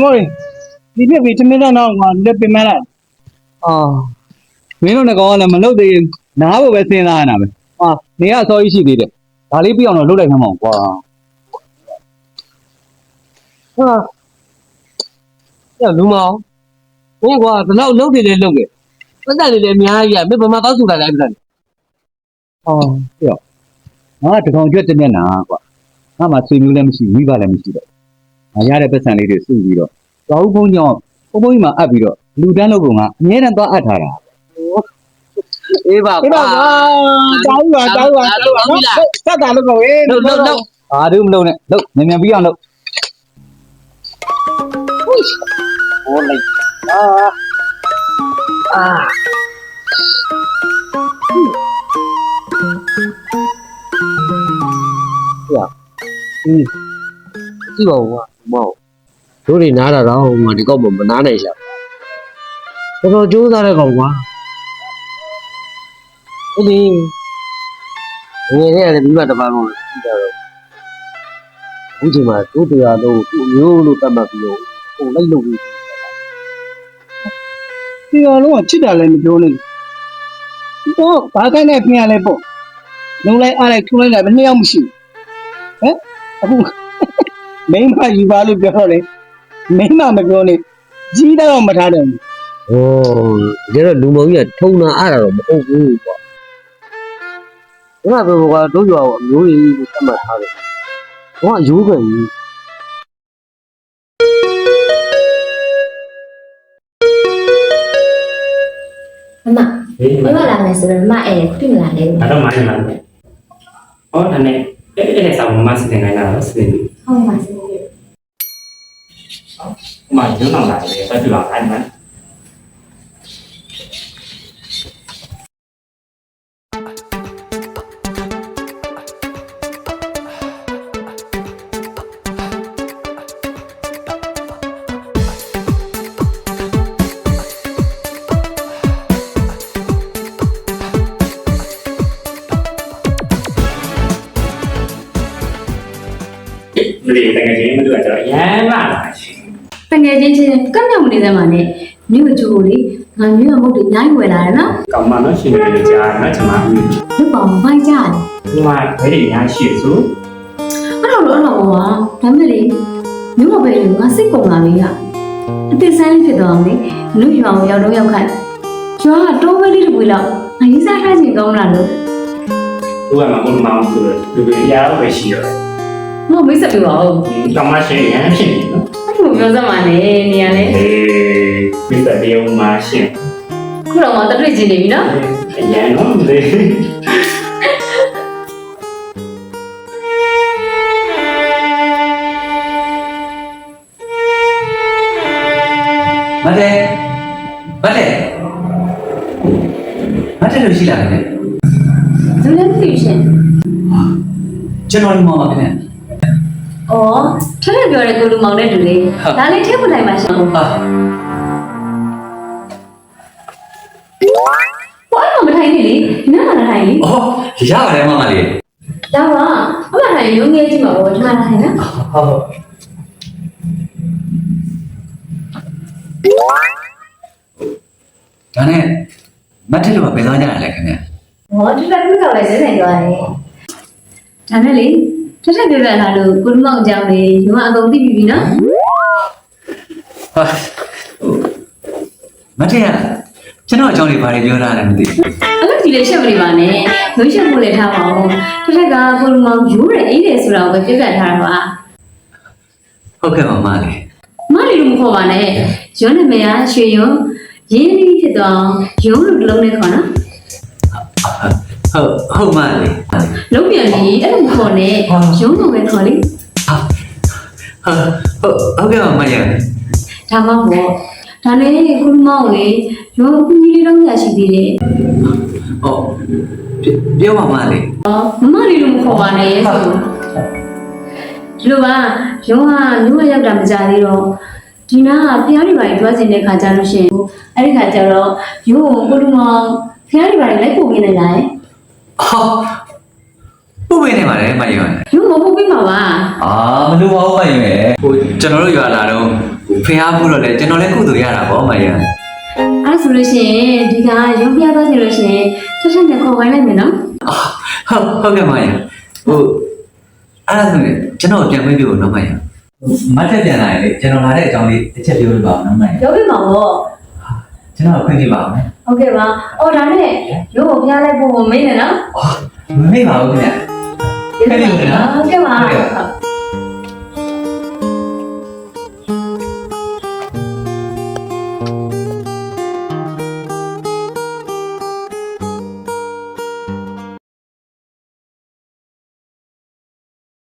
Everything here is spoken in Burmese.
မဒီပြပြီးသမင်းသားတော့ငါလက်ပင်မလားမင်းတို့ကောင်ကလည်းမလုပ်သေးနားဖို့ပဲစဉ်းစားနေတာပဲနေရအစောကြီးရှိသေးတယ်ဒါလေးပြအောင်တော့လုပ်လိုက်ခမ်းမအောင်ကွာလူမောင်ဘင်းကွာဘယ်တော့လုပ်တယ်လဲလုပ်တယ်ပတ်သက်တယ်လည်းအများကြီးอ่ะမင်းဘာမှတောက်ဆိုတာလိုက်ပြီလားပြောငါတကောင်ကျွတ်တဲ့မျက်နှာကွာငါမှဆွေမျိုးလည်းမရှိမိဘလည်းမရှိတော့ငါရတဲ့ပတ်စံလေးတွေစုပြီးတော့သွားဦးဘုန်းကြောင့်ဘုန်းကြီးမှအပ်ပြီးတော့လူတန်းလုပ်ကောင်ကအမြဲတမ်းသွားအပ်ထားတာအေးပါတောင်းပါဆက်တာလို့ကောဝေးလုပ်ဘာတို့မလုပ်နဲ့လုပ်မြန်ပြီးအောင်လုပ်ဟိုလိုက်ကြည့်ပါဦးကွာမောင်တို့တွေနားတာတော့ငါဒီကောက်မနားနိုင်ရှာတော်ကြိုးစားတဲ့ကောင်ကွာအဲ့ဒီငယ်တဲ့မိဘတစ်ပါးလုံးကြည့်ကြတော့အခုချိန်မှာတို့တရားလုံးကိုမျိုးလို့တတ်မှတ်ပြီးတော့ဟိုလိုက်လို့ပြီးဒီလုံးကချစ်တာလည်းမပြောနဲ့တော့ဘာခိုင်းနေပြင်ရလဲပေါ့လုံးလိုက်အားလိုက်ထုံးလိုက်တာဘယ်နှစ်ယောက်မရှိဘူးအခုမိမယူပါလို့ပြောတော့လေမိမမပြောနဲ့ကြီးတော့မထားတယ်โอ้တကယ်တော့လူမုံကြီးကထုံတာအားတော့မဟုတ်ဘူးပေါ့ဒါကဘယ်လိုကတို့ရွာကိုအမျိုးကြီးကိုသတ်မှတ်ထားတယ်ဘာအယိုးခံကြီးမမလာမယ်ဆိုတော့မအဲ့ပြမလာလေအဲ့တော့မိုင်းလာတယ်ဟောဒါနဲ့အဲ့ဆောင်မစတင်နိုင်တာစတင်ဟုတ်ပါစေမရုံးအောင်လာတယ်ဆက်ပြပါအဲ့မှာဒီတကယ်ချင်းမလို့တော့ရမ်းလာတကယ်ချင်းကမ်းမြောင်နေစမ်းပါနဲ့မြို့ချိုးလေးငါမြို့မုတ်တွေနိုင်ဝယ်လာတယ်နော်ကောင်းမှနော်ရှင်နေကြနော်ကျွန်မလူပေါင်းမိုက်ကြတယ်ဒီမှာဘယ်ရရရှိစို့အဲ့တော့ပါဒါမဲ့လေမြို့မပဲလေငါစိတ်ကုန်လာပြီကအစ်စ်ဆန်းလေးဖြစ်သွားအောင်လေလူရွာကိုရောက်တော့ရောက်ခိုက်ကျွားတော့ပဲလေးတစ်ပွေလောက်ငါရေးစားထားချင်ကောင်းလားလို့သူကမဟုတ်မှမဆိုတော့လူတွေရတော့ပဲရှိရတယ်မမိတ်ဆက်ပြပါဦးတောင်မရှိရင်ဖြစ်နေနော်အဲ့လိုပြောစမ်းပါနဲ့နေရလဲမိတ်ဆက်ပြုံးမှရှင်ခုတော့မတတွေ့ကျင်နေပြီနော်အရင်တော့လေမတဲ့လို့ရှိလာတယ်လူလည်းမသိရှင်ကျွန်တော်ဒီမှာပါခင်ဗျအော်ထက်ထက်ပြောတဲ့ကိုလူမောင်တဲ့တူလေးဒါလေးထဲပို့လိုက်ပါရှင်ဘာမှမထိုင်နေလေနားမထိုင်လေအော်ရပါတယ်မမလေးရပါအမထိုင်ရုံးငယ်ကြည့်ပါဘောဒီမှာထိုင်နော်ဟုတ်ဒါနဲ့မတ်တက်လို့ပဲသွားကြရလဲခင်ဗျဟောဒီလိုမျိုးကလည်းစနေကြရတယ်ဒါနဲ့လေထက်ထက်ပြောပြလာလို့ကိုလူမောင်အကြောင်းလေးရုံးအကုန်သိပြီနော်ဟာမတ်တက်ကျွန်တော်အကြောင်းလေးဘာတွေပြောလာလဲမသိအဲ့လိုဒီလေးရှက်မနေပါနဲ့ရုံးရှက်ဖို့လည်းထားပါဦးထက်ထက်ကကိုလူမောင်ရိုးတယ်အေးတယ်ဆိုတာကိုပဲပြောပြထားတာပါဟုတ်ကဲ့ပါမလေးမလေးလို့မခေါ်ပါနဲ့ရုံးနာမည်ကရွှေရုံးရင်းနှီးဖြစ်သွားရုံးလို့တစ်လုံးနဲ့ခေါ်နော်ဟုတ်မလေးလုံးပြန်ပြီးအဲ့လိုခေါ်နေရုံးလို့ပဲခေါ်လေဟုတ်ကဲ့ပါမရဒါမှမဟုတ်ဒါနဲ့ခုမောင်လေရုံးကူကြီးလေးတော့ညာရှိသေးတယ်ဟုတ်ပြောပါမလေးမလေးလို့မခေါ်ပါနဲ့ဆိုဒီလိုပါရုံးကမြို့ရောက်တာမကြသေးတော့ဒီနာကဖျားတွေပါတွားစင်တဲ့ခါကြလို့ရှိရင်အဲ့ဒီခါကျတော့ရုံးကိုလူမောင်ဖျားတွေပါလိုက်ပို့ပေးနေလားပို့ပေးနေပါတယ်မယုံရုံးမပို့ပေးမှာပါမလိုပါဘူးမယုံရဲ့ကျွန်တော်တို့ရွာလာတော့ ဖေအားဖို့တော့လေကျွန်တော်လည်းကုသိုလ်ရတာပေါ့မရ အဲ့ဆိုလို့ရှိရင်ဒီကရုံးပြသွားစီလို့ရှိရင်ထထနဲ့ခေါ်ခိုင်းလိုက်မယ်နော် ဟုတ်ကဲ့မရဟိုအဲ့ဒါဆိုရင်ကျွန်တော်ပြန်မေးပြဖို့နော်မရမတ်တက်ပြန်လာရင်လေကျွန်တော်လာတဲ့အကြောင်းလေးတစ်ချက်ပြောပြပါဦးနော်မရ ပြောပြမှာပေါ့ ကျွန်တော်ခွင့်ပြပါဦးမယ် ဟုတ်ကဲ့ပါအော်ဒါနဲ့ရုံးကိုပြလိုက်ဖို့မင်းနဲ့နော် မမေ့ပါဘူးခင်ဗျ ဟုတ်ကဲ့ပါဟုတ်ကဲ့ပါ